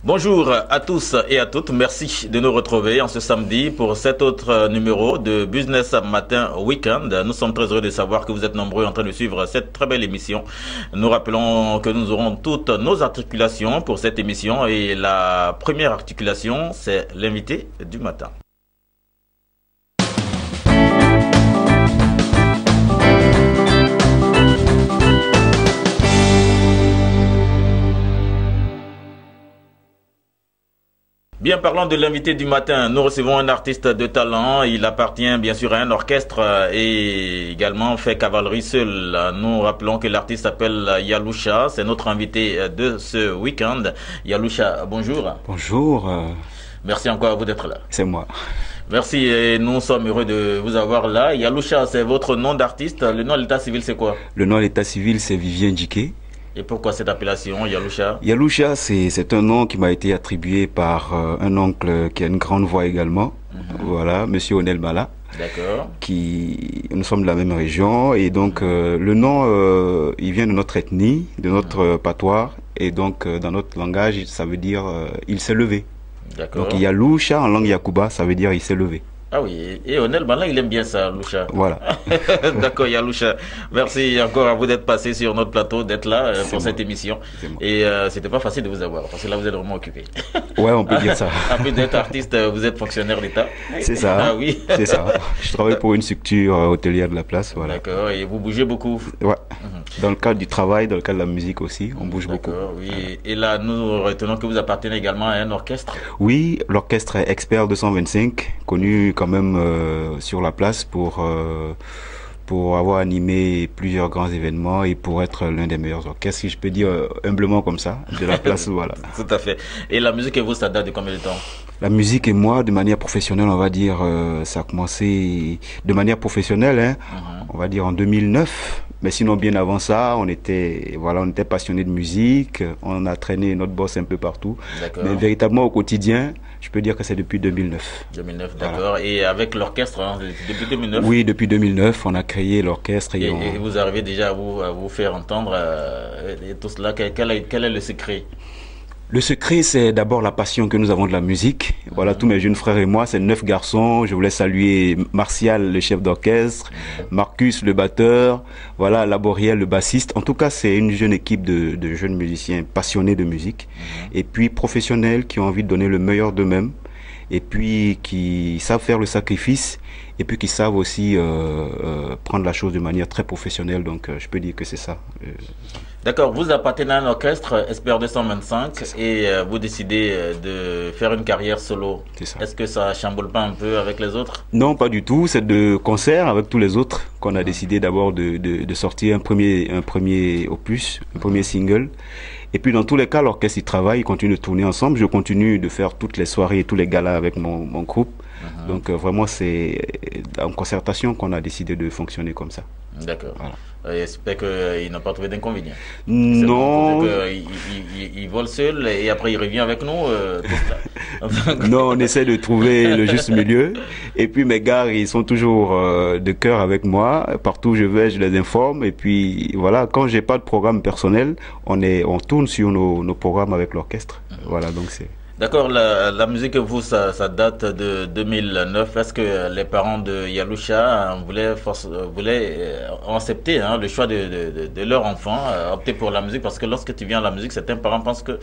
Bonjour à tous et à toutes, merci de nous retrouver en ce samedi pour cet autre numéro de Business Matin Weekend. Nous sommes très heureux de savoir que vous êtes nombreux en train de suivre cette très belle émission. Nous rappelons que nous aurons toutes nos articulations pour cette émission et la première articulation, c'est l'invité du matin. Bien, parlant de l'invité du matin, nous recevons un artiste de talent. Il appartient bien sûr à un orchestre et également fait cavalerie seul. Nous rappelons que l'artiste s'appelle Yaloucha. C'est notre invité de ce week-end. Yaloucha, bonjour. Bonjour. Merci encore à vous d'être là. C'est moi. Merci et nous sommes heureux de vous avoir là. Yaloucha, c'est votre nom d'artiste. Le nom de l'état civil, c'est quoi? Le nom de l'état civil, c'est Vivien Djiké. Et pourquoi cette appellation, Yaloucha? Yaloucha, c'est un nom qui m'a été attribué par un oncle qui a une grande voix également. Voilà, Monsieur Onel Bala. D'accord. Nous sommes de la même région et donc le nom, il vient de notre ethnie, de notre patois et donc dans notre langage, ça veut dire il s'est levé. D'accord. Donc Yaloucha en langue Yakuba, ça veut dire il s'est levé. Ah oui, et Onel Bala, il aime bien ça, Loucha. Voilà. D'accord, Yaloucha. Merci encore à vous d'être passé sur notre plateau, d'être là pour cette émission. Et c'était pas facile de vous avoir, parce que là, vous êtes vraiment occupé. Ouais, on peut dire ça. En plus d'être artiste, vous êtes fonctionnaire d'État. C'est ça. Ah oui. C'est ça. Je travaille pour une structure hôtelière de la place, voilà. D'accord, et vous bougez beaucoup. Ouais. Dans le cadre du travail, dans le cadre de la musique aussi, on bouge beaucoup. D'accord, oui. Et là, nous retenons que vous appartenez également à un orchestre. Oui, l'orchestre Expert 225, connu quand même sur la place pour avoir animé plusieurs grands événements et pour être l'un des meilleurs orchestres, si je peux dire humblement comme ça, de la place, voilà. Tout à fait. Et la musique et vous, ça date de combien de temps? La musique et moi, de manière professionnelle, on va dire, ça a commencé de manière professionnelle, hein, on va dire en 2009. Mais sinon, bien avant ça, on était passionnés de musique, on a traîné notre boss un peu partout. Mais véritablement au quotidien, je peux dire que c'est depuis 2009. 2009, d'accord. Voilà. Et avec l'orchestre, hein, depuis 2009? Oui, depuis 2009, on a créé l'orchestre. Et vous arrivez déjà à vous faire entendre et tout cela. Quel est le secret? Le secret, c'est d'abord la passion que nous avons de la musique. Voilà, tous mes jeunes frères et moi, c'est 9 garçons. Je voulais saluer Martial, le chef d'orchestre, Marcus, le batteur, voilà, Laboriel, le bassiste. En tout cas, c'est une jeune équipe de jeunes musiciens passionnés de musique et puis professionnels qui ont envie de donner le meilleur d'eux-mêmes et puis qui savent faire le sacrifice et puis qui savent aussi prendre la chose de manière très professionnelle. Donc, je peux dire que c'est ça. D'accord, vous appartenez à un orchestre Expert 225 et vous décidez de faire une carrière solo. Est-ce que ça chamboule pas un peu avec les autres? Non, pas du tout. C'est de concert avec tous les autres qu'on a décidé d'abord de sortir un premier opus, un premier single. Et puis dans tous les cas, l'orchestre il travaille, il continue de tourner ensemble. Je continue de faire toutes les soirées et tous les galas avec mon groupe. Donc vraiment c'est en concertation qu'on a décidé de fonctionner comme ça. D'accord. Voilà. J'espère qu'il n'a pas trouvé d'inconvénient. Non. Il vole seul et après il revient avec nous. Non, on essaie de trouver le juste milieu. Et puis mes gars, ils sont toujours de cœur avec moi. Partout où je vais, je les informe. Et puis voilà, quand j'ai pas de programme personnel, on tourne sur nos programmes avec l'orchestre. Voilà, donc c'est... D'accord, la musique, vous, ça date de 2009. Est-ce que les parents de Yaloucha voulaient accepter le choix de leur enfant, opter pour la musique? Parce que lorsque tu viens à la musique, certains parents pensent que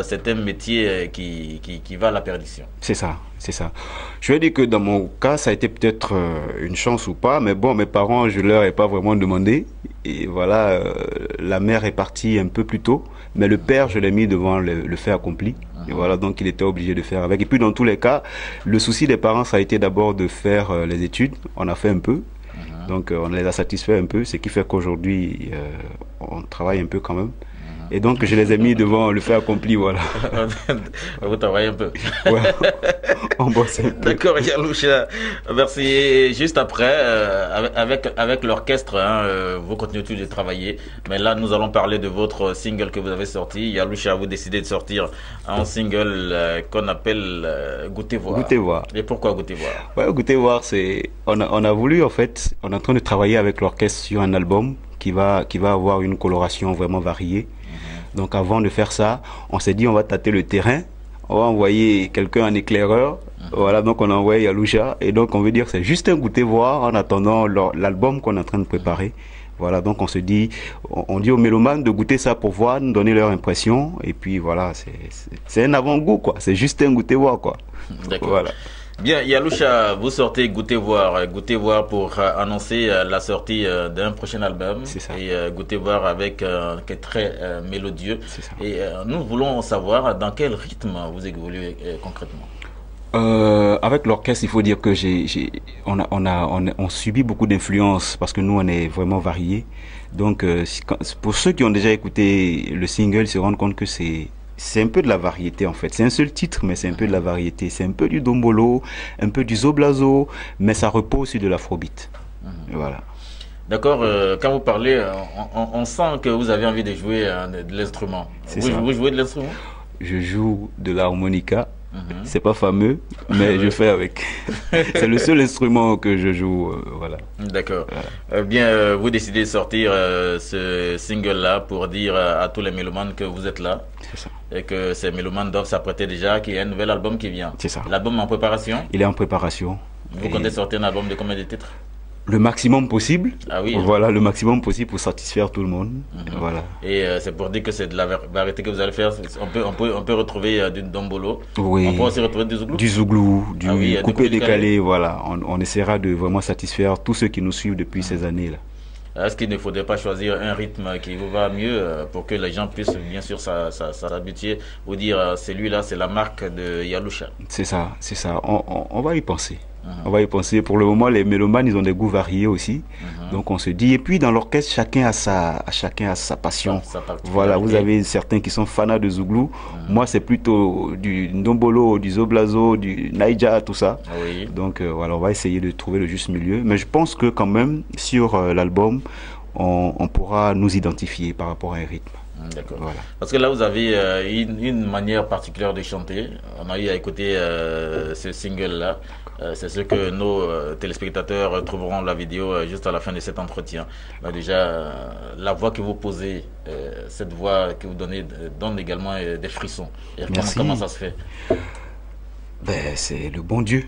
c'est un métier qui va à la perdition. C'est ça, c'est ça. Je vais dire que dans mon cas, ça a été peut-être une chance ou pas, mais bon, mes parents, je leur ai pas vraiment demandé. Et voilà, la mère est partie un peu plus tôt, mais le père, je l'ai mis devant le fait accompli. Et voilà, donc il était obligé de faire avec. Et puis dans tous les cas, le souci des parents, ça a été d'abord de faire les études. On a fait un peu. Donc on les a satisfaits un peu, ce qui fait qu'aujourd'hui, on travaille un peu quand même. Et donc, je les ai mis devant le fait accompli, voilà. Vous travaillez un peu. Ouais, on bosse un peu. D'accord, Yaloucha. Merci. Et juste après, avec l'orchestre, vous continuez toujours de travailler. Mais là, nous allons parler de votre single que vous avez sorti. Yaloucha, vous décidez de sortir un single qu'on appelle Goûtez voir. Goûtez voir. Et pourquoi Goûtez voir? Ouais, Goûtez voir, c'est... On a voulu, en fait, on est en train de travailler avec l'orchestre sur un album qui va avoir une coloration vraiment variée. Donc avant de faire ça, on s'est dit on va tâter le terrain on va envoyer quelqu'un en éclaireur. Voilà, donc on a envoyé Yaloucha. Et donc on veut dire que c'est juste un goûter voir en attendant l'album qu'on est en train de préparer. Voilà, donc on se dit, on dit aux mélomanes de goûter ça pour voir, nous donner leur impression. Et puis voilà, c'est un avant-goût, quoi. C'est juste un goûter voir, quoi. D'accord. Voilà. Bien, Yaloucha, vous sortez Goûter voir pour annoncer la sortie d'un prochain album. C'est ça. Et Goûter voir avec qui est très mélodieux. C'est ça. Et nous voulons savoir dans quel rythme vous évoluez concrètement. Avec l'orchestre, il faut dire que on subit beaucoup d'influences parce que nous on est vraiment variés. Donc pour ceux qui ont déjà écouté le single, ils se rendent compte que c'est un peu de la variété en fait. C'est un seul titre, mais c'est un peu de la variété. C'est un peu du dombolo, un peu du zoblazo, mais ça repose sur de l'afrobeat. Voilà. D'accord, quand vous parlez, on sent que vous avez envie de jouer de l'instrument. Vous jouez de l'instrument? Je joue de l'harmonica. C'est pas fameux, mais je fais avec. C'est le seul instrument que je joue, voilà. D'accord. Voilà. Bien, vous décidez de sortir ce single-là pour dire à tous les mélomanes que vous êtes là. C'est ça. Et que ces mélomanes doivent s'apprêter déjà, qu'il y a un nouvel album qui vient. C'est ça. L'album en préparation? Il est en préparation. Vous comptez sortir un album de combien de titres? Le maximum possible. Ah oui. Voilà, le maximum possible pour satisfaire tout le monde. Voilà. Et c'est pour dire que c'est de la variété que vous allez faire. On peut retrouver du dombolo. Oui. On peut aussi retrouver du zouglou. Du zouglou, du coupé décalé. Voilà. On essaiera de vraiment satisfaire tous ceux qui nous suivent depuis ces années-là. Est-ce qu'il ne faudrait pas choisir un rythme qui vous va mieux pour que les gens puissent bien sûr s'habituer ou dire celui-là c'est la marque de Yaloucha? C'est ça, c'est ça. On va y penser. On va y penser. Pour le moment, les mélomanes, ils ont des goûts variés aussi. Donc on se dit. Et puis dans l'orchestre, chacun a sa passion. Voilà, vous avez certains qui sont fanats de zouglou. Moi, c'est plutôt du ndombolo, du zoblazo, du naija, tout ça. Oui. Donc voilà, on va essayer de trouver le juste milieu. Mais je pense que quand même, sur l'album, on pourra nous identifier par rapport à un rythme. D'accord. Voilà. Parce que là, vous avez une manière particulière de chanter. On a eu à écouter ce single-là. C'est ce que nos téléspectateurs trouveront la vidéo juste à la fin de cet entretien. Mais déjà, la voix que vous posez, cette voix que vous donnez, donne également des frissons. Et comment ça se fait? Ben, c'est le bon Dieu.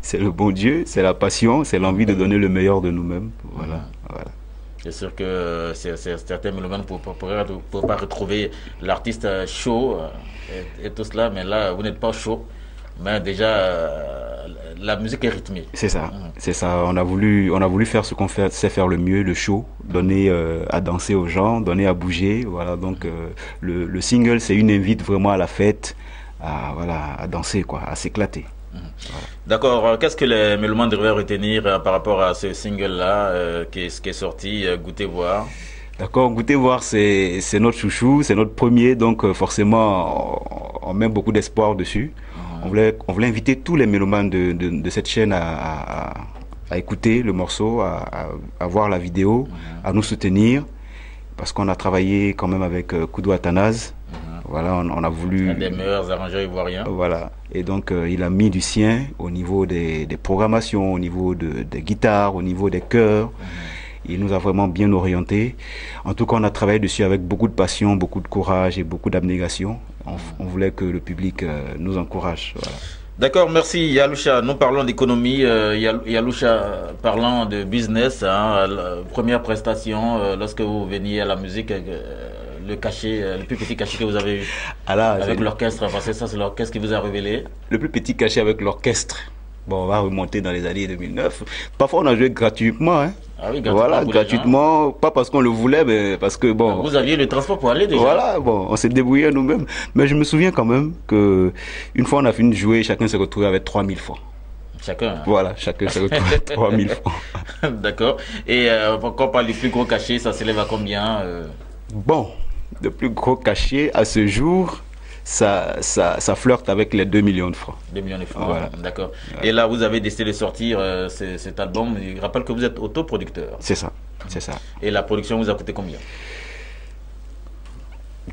C'est le bon Dieu, c'est la passion, c'est l'envie de donner le meilleur de nous-mêmes. Voilà. Voilà. C'est sûr que certains mélomanes ne pourraient pas retrouver l'artiste chaud et tout cela, mais là, vous n'êtes pas chaud. Mais déjà, la musique est rythmée. C'est ça, c'est ça. On a voulu faire ce qu'on sait faire le mieux, le show, donner à danser aux gens, donner à bouger. Voilà, donc le single, c'est une invite vraiment à la fête, à danser, quoi, à s'éclater. Voilà. D'accord. Qu'est-ce que les mélomanes devraient retenir par rapport à ce single-là qui est sorti, Goûter voir? D'accord, Goûter voir, c'est notre chouchou, c'est notre premier, donc forcément, on met beaucoup d'espoir dessus. On voulait inviter tous les mélomanes de cette chaîne à écouter le morceau, à voir la vidéo, à nous soutenir, parce qu'on a travaillé quand même avec Koudou Athanase. Voilà, on a voulu... Un des meilleurs arrangeurs ivoiriens. Voilà, et donc il a mis du sien au niveau des programmations, au niveau des guitares, au niveau des chœurs. Il nous a vraiment bien orientés. En tout cas, on a travaillé dessus avec beaucoup de passion, beaucoup de courage et beaucoup d'abnégation. On voulait que le public nous encourage. Voilà. D'accord, merci Yaloucha. Nous parlons d'économie. Yaloucha, parlant de business, première prestation, lorsque vous veniez à la musique, le cachet, le plus petit cachet que vous avez eu avec l'orchestre, parce que ça c'est l'orchestre qui vous a révélé. Le plus petit cachet avec l'orchestre. Bon, on va remonter dans les années 2009. Parfois, on a joué gratuitement. Hein. Ah oui, gratuitement. Voilà, gratuitement, pas parce qu'on le voulait, mais parce que bon. Vous aviez le transport pour aller déjà. Voilà, bon, on s'est débrouillé nous-mêmes. Mais je me souviens quand même que une fois on a fini de jouer, chacun s'est retrouvé avec 3000 francs. Chacun. Hein. Voilà, chacun s'est retrouvé avec 3000 francs. D'accord. Et quand on parle du plus gros cachet, ça s'élève à combien Bon, le plus gros cachet à ce jour. Ça flirte avec les 2 millions de francs. 2 millions de francs, voilà. D'accord. Voilà. Et là, vous avez décidé de sortir cet album. Je rappelle que vous êtes autoproducteur. C'est ça, c'est ça. Et la production vous a coûté combien?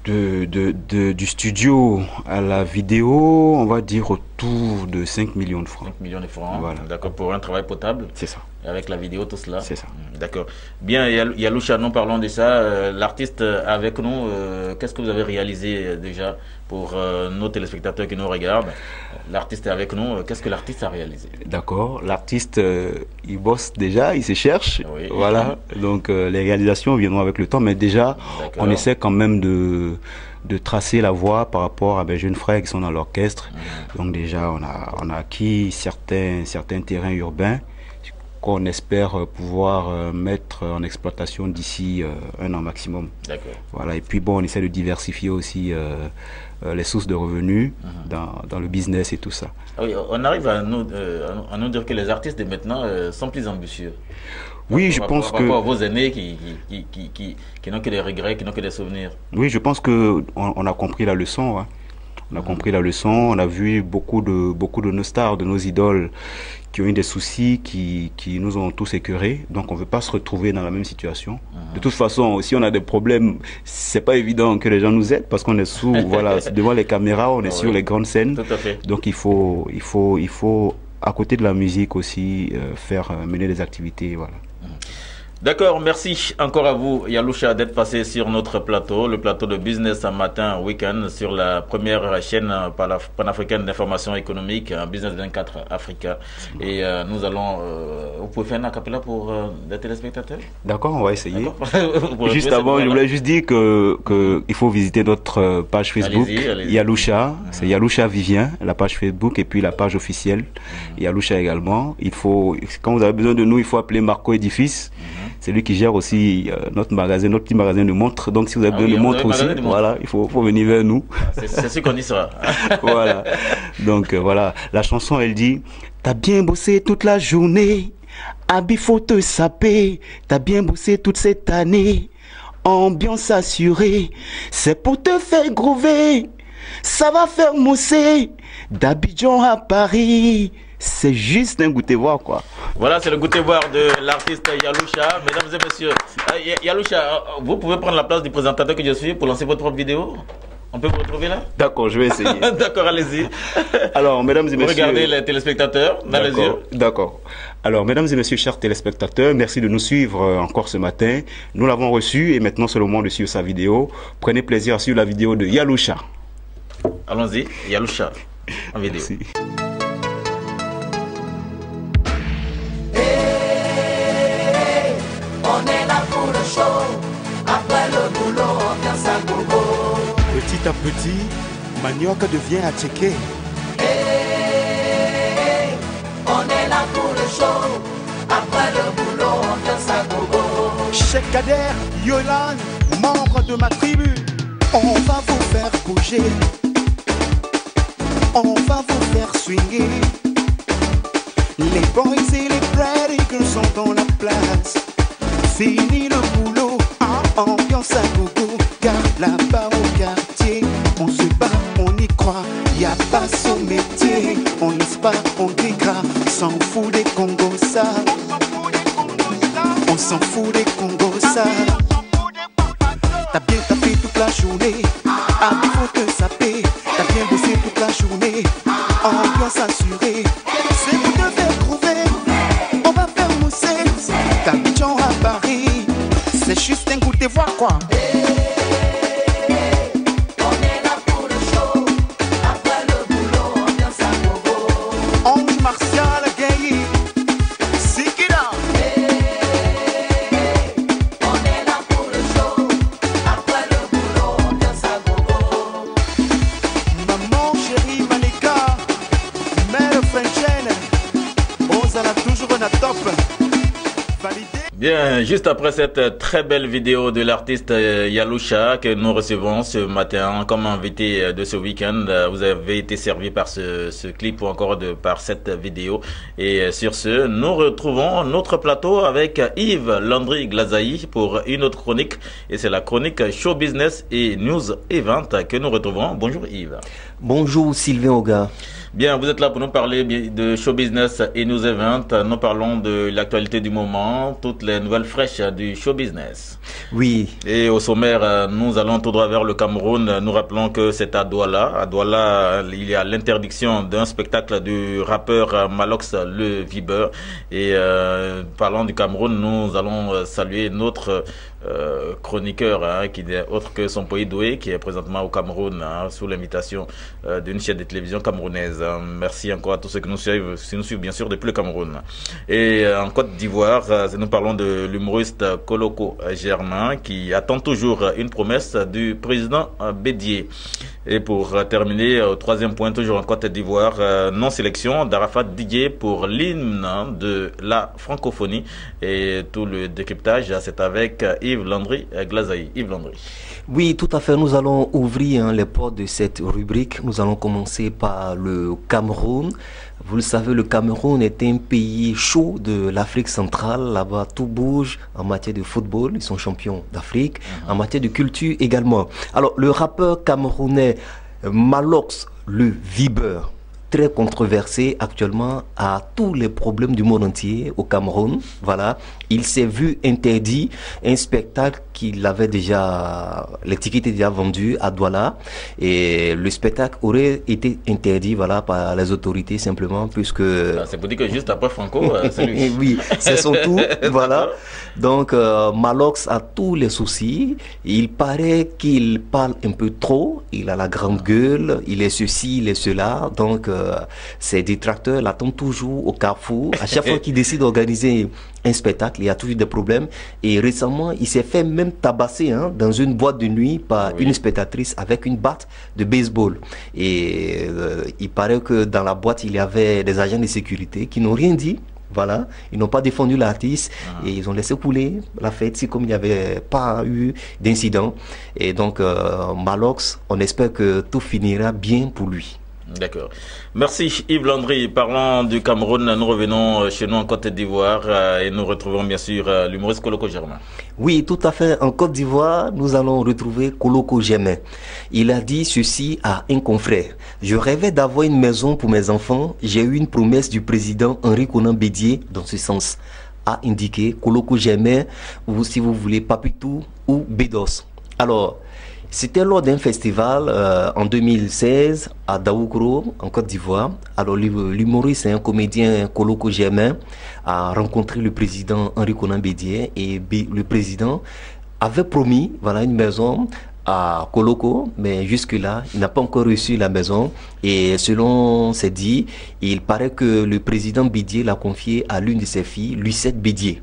Du studio à la vidéo, on va dire autour de 5 millions de francs. 5 millions de francs, voilà. D'accord, pour un travail potable. C'est ça. Et avec la vidéo, tout cela. C'est ça. D'accord. Bien, Yaloucha, nous parlons de ça. L'artiste avec nous, qu'est-ce que vous avez réalisé déjà pour nos téléspectateurs qui nous regardent? L'artiste est avec nous, qu'est-ce que l'artiste a réalisé? D'accord, l'artiste, il bosse déjà, il se cherche. Oui. Voilà, donc les réalisations viendront avec le temps, mais déjà, on essaie quand même de tracer la voie par rapport à mes jeunes frères qui sont dans l'orchestre. Donc déjà, on a acquis certains terrains urbains qu'on espère pouvoir mettre en exploitation d'ici un an maximum. D'accord. Voilà, et puis bon, on essaie de diversifier aussi les sources de revenus dans le business et tout ça. Ah oui, on arrive à nous dire que les artistes de maintenant sont plus ambitieux. Oui, je pense que... Par rapport à vos aînés qui n'ont que des regrets, qui n'ont que des souvenirs. Oui, je pense qu'on a compris la leçon. Hein. On a compris la leçon, on a vu beaucoup de nos stars, de nos idoles qui ont eu des soucis, qui nous ont tous écœurés. Donc on ne veut pas se retrouver dans la même situation. De toute façon, si on a des problèmes, c'est pas évident que les gens nous aident parce qu'on est voilà, devant les caméras, on est sur les grandes scènes. Tout à fait. Donc il faut à côté de la musique aussi mener des activités, voilà. D'accord, merci encore à vous Yaloucha d'être passé sur notre plateau, le plateau de Business Matin Week-end sur la première chaîne panafricaine d'information économique, Business 24 Africa. Et nous allons, vous pouvez faire un acapella pour les téléspectateurs? D'accord, on va essayer. Juste avant, je voulais juste dire qu'il faut visiter notre page Facebook, Yaloucha, c'est Yaloucha Vivien, la page Facebook et puis la page officielle, Yaloucha également. Quand vous avez besoin de nous, il faut appeler Marco Édifice. C'est lui qui gère aussi notre petit magasin de montres. Donc si vous avez besoin de montres aussi, voilà, il faut venir vers nous. C'est sûr qu'on y sera. Voilà. Donc voilà, la chanson elle dit: t'as bien bossé toute la journée, Abi faut te saper, t'as bien bossé toute cette année, ambiance assurée, c'est pour te faire groover, ça va faire mousser, d'Abidjan à Paris. C'est juste un goûter-voir, quoi. Voilà, c'est le goûter-voir de l'artiste Yaloucha. Mesdames et messieurs, Yaloucha, vous pouvez prendre la place du présentateur que je suis pour lancer votre propre vidéo? On peut vous retrouver là? D'accord, je vais essayer. D'accord, allez-y. Alors, mesdames et messieurs... Regardez les téléspectateurs dans les yeux. D'accord. Alors, mesdames et messieurs, chers téléspectateurs, merci de nous suivre encore ce matin. Nous l'avons reçu et maintenant c'est le moment de suivre sa vidéo. Prenez plaisir à suivre la vidéo de Yaloucha. Allons-y, Yaloucha, en vidéo. Merci. Petit à petit, Manioc devient à checker. Hey, on est là pour le show. Après le boulot, on danse à gogo. Cheikh Kader, Yolan, membre de ma tribu, on va vous faire bouger. On va vous faire swinguer. Les boys et les pretty girls sont dans la place. Fini le boulot, ambiance à gogo. Car là-bas au quartier, on se bat, on y croit. Y a pas son métier, on laisse pas, on dégrade. S'en fout des Congos ça. On s'en fout des Congos ça. T'as bien tapé toute la journée, il faut te saper. T'as bien bossé toute la journée, ambiance assurée. C'est pour te faire trouver, on va faire mousser. D'Abidjan à Paris, c'est juste un goût de voir quoi. Bien, juste après cette très belle vidéo de l'artiste Yaloucha que nous recevons ce matin comme invité de ce week-end, vous avez été servi par ce clip ou encore par cette vidéo. Et sur ce, nous retrouvons notre plateau avec Yves Landry Glazaï pour une autre chronique. Et c'est la chronique Show Business et News Event que nous retrouvons. Bonjour Yves. Bonjour Sylvain Oga. Bien, vous êtes là pour nous parler de show business et news event. Nous parlons de l'actualité du moment, toutes les nouvelles fraîches du show business. Oui. Et au sommaire, nous allons tout droit vers le Cameroun. Nous rappelons que c'est à Douala. À Douala, il y a l'interdiction d'un spectacle du rappeur Malox le Vibeur. Et parlant du Cameroun, nous allons saluer notre chroniqueur qui n'est autre que son pays Doué, qui est présentement au Cameroun sous l'invitation d'une chaîne de télévision camerounaise. Merci encore à tous ceux qui nous suivent bien sûr depuis le Cameroun. Et en Côte d'Ivoire, nous parlons de l'humoriste Koloko Germain qui attend toujours une promesse du président Bédié. Et pour terminer, au troisième point, toujours en Côte d'Ivoire, non-sélection d'Arafat Didier pour l'hymne de la francophonie. Et tout le décryptage, c'est avec Yves Landry Glazaï. Yves Landry. Oui, tout à fait. Nous allons ouvrir les portes de cette rubrique. Nous allons commencer par le Cameroun. Vous le savez, le Cameroun est un pays chaud de l'Afrique centrale. Là-bas, tout bouge en matière de football. Ils sont champions d'Afrique. En matière de culture également. Alors, le rappeur camerounais Malox le Vibeur, très controversé actuellement, à tous les problèmes du monde entier au Cameroun. Voilà, il s'est vu interdit un spectacle qu'il avait déjà, les tickets étaient déjà vendus à Douala, et le spectacle aurait été interdit, voilà, par les autorités simplement puisque. C'est pour dire que juste après Franco, c'est lui. Oui, c'est son tour, voilà. Donc Malox a tous les soucis. Il paraît qu'il parle un peu trop. Il a la grande gueule. Il est ceci, il est cela. Donc ses détracteurs l'attendent toujours au carrefour. À chaque fois qu'il décide d'organiser un spectacle, il y a toujours des problèmes. Et récemment, il s'est fait même tabasser dans une boîte de nuit par une spectatrice avec une batte de baseball. Et il paraît que dans la boîte, il y avait des agents de sécurité qui n'ont rien dit. Voilà, ils n'ont pas défendu l'artiste et ils ont laissé couler la fête, si comme il n'y avait pas eu d'incident. Et donc, Malox, on espère que tout finira bien pour lui. D'accord. Merci Yves Landry. Parlant du Cameroun, nous revenons chez nous en Côte d'Ivoire et nous retrouvons bien sûr l'humoriste Koloko Germain. Oui, tout à fait. En Côte d'Ivoire, nous allons retrouver Koloko Germain. Il a dit ceci à un confrère. Je rêvais d'avoir une maison pour mes enfants. J'ai eu une promesse du président Henri Konan Bédié dans ce sens. A indiqué Koloko Germain, ou si vous voulez Papitou ou Bédos. Alors, c'était lors d'un festival en 2016 à Daougro, en Côte d'Ivoire. Alors l'humoriste et un comédien Koloko Germain a rencontré le président Henri Konan Bédié et le président avait promis une maison à Koloko, mais jusque-là, il n'a pas encore reçu la maison. Et selon ses dits, il paraît que le président Bédié l'a confié à l'une de ses filles, Lucette Bédié.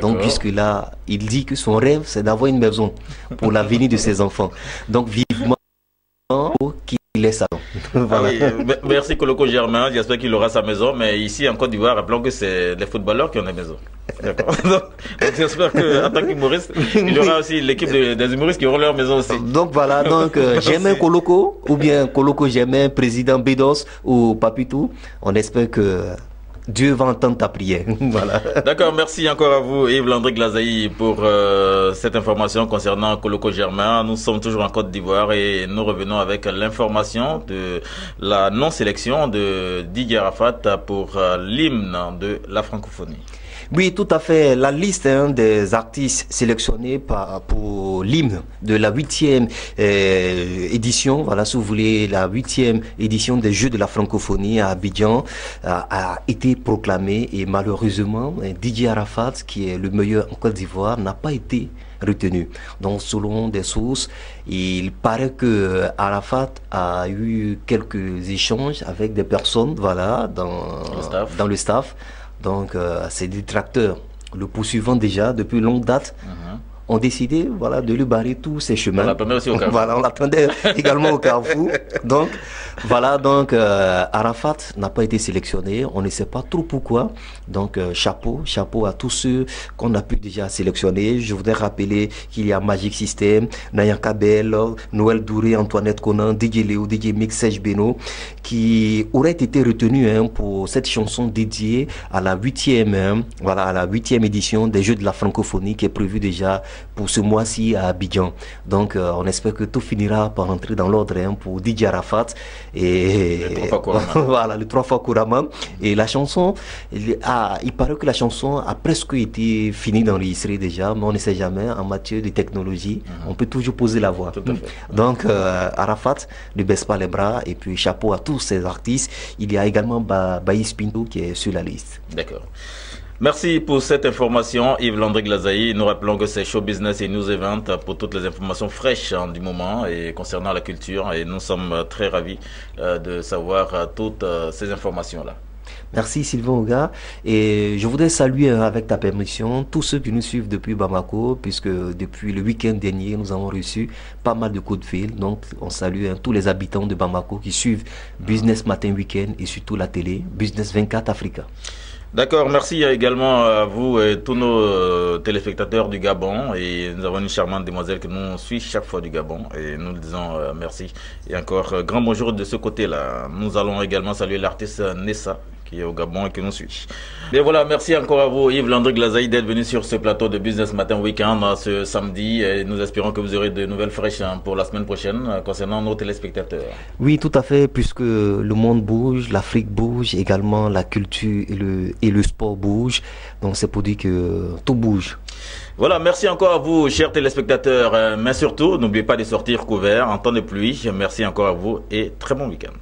Donc jusque-là, il dit que son rêve, c'est d'avoir une maison pour l'avenir de ses enfants. Donc vivement qu'il laisse ça. Voilà. Merci Koloko Germain, j'espère qu'il aura sa maison. Mais ici en Côte d'Ivoire, rappelons que c'est les footballeurs qui ont des maisons. D'accord. Donc j'espère qu'en tant qu'humoriste, il y aura aussi l'équipe des humoristes qui auront leur maison aussi. Donc voilà, donc Germain Koloko, ou bien Koloko Germain, président Bédos ou Papitou, on espère que Dieu va entendre ta prière. Voilà. D'accord, merci encore à vous Yves Landry Glazaï pour cette information concernant Koloko Germain. Nous sommes toujours en Côte d'Ivoire et nous revenons avec l'information de la non-sélection de Didier Arafat pour l'hymne de la francophonie. Oui, tout à fait. La liste des artistes sélectionnés pour l'hymne de la 8e édition, voilà, si vous voulez, la 8e édition des Jeux de la francophonie à Abidjan a été proclamée et malheureusement, Didier Arafat, qui est le meilleur en Côte d'Ivoire, n'a pas été retenu. Donc, selon des sources, il paraît que Arafat a eu quelques échanges avec des personnes, voilà, dans le staff. Donc, ces détracteurs, le poursuivant déjà depuis longue date, ont décidé de lui barrer tous ses chemins. On l'attendait aussi au Carrefour. Voilà, on l'attendait également au Carrefour. Donc, Arafat n'a pas été sélectionné. On ne sait pas trop pourquoi. Donc, chapeau à tous ceux qu'on a pu déjà sélectionner. Je voudrais rappeler qu'il y a Magic System, Naya Kabel, Noël Douré, Antoinette Conan, DJ Léo, DJ Mix, Serge Beno, qui auraient été retenus pour cette chanson dédiée à la 8e, à la 8e édition des Jeux de la francophonie qui est prévue déjà pour ce mois-ci à Abidjan. Donc on espère que tout finira par entrer dans l'ordre pour DJ Arafat et voilà, le 3 fois couramment. Et la chanson, il paraît que la chanson a presque été finie d'enregistrer déjà, mais on ne sait jamais, en matière de technologie, on peut toujours poser la voix. Donc Arafat ne baisse pas les bras, et puis chapeau à tous ces artistes. Il y a également Baïs Pinto qui est sur la liste. D'accord. Merci pour cette information, Yves-Landry Glazaï. Nous rappelons que c'est Show Business et News Event pour toutes les informations fraîches du moment et concernant la culture. Et nous sommes très ravis de savoir toutes ces informations-là. Merci Sylvain Oga, et je voudrais saluer avec ta permission tous ceux qui nous suivent depuis Bamako, puisque depuis le week-end dernier nous avons reçu pas mal de coups de fil. Donc on salue tous les habitants de Bamako qui suivent Business Matin Week-end et surtout la télé Business 24 Africa. D'accord, merci également à vous et tous nos téléspectateurs du Gabon. Et nous avons une charmante demoiselle qui nous suit chaque fois du Gabon. Et nous disons merci. Et encore grand bonjour de ce côté-là. Nous allons également saluer l'artiste Nessa qui est au Gabon et qui nous suit. Et voilà, merci encore à vous Yves-Landry Glazaï d'être venu sur ce plateau de Business Matin Week-end ce samedi. Et nous espérons que vous aurez de nouvelles fraîches pour la semaine prochaine concernant nos téléspectateurs. Oui, tout à fait, puisque le monde bouge, l'Afrique bouge, également la culture et le sport bouge. Donc c'est pour dire que tout bouge. Voilà, merci encore à vous, chers téléspectateurs. Mais surtout, n'oubliez pas de sortir couverts en temps de pluie. Merci encore à vous et très bon week-end.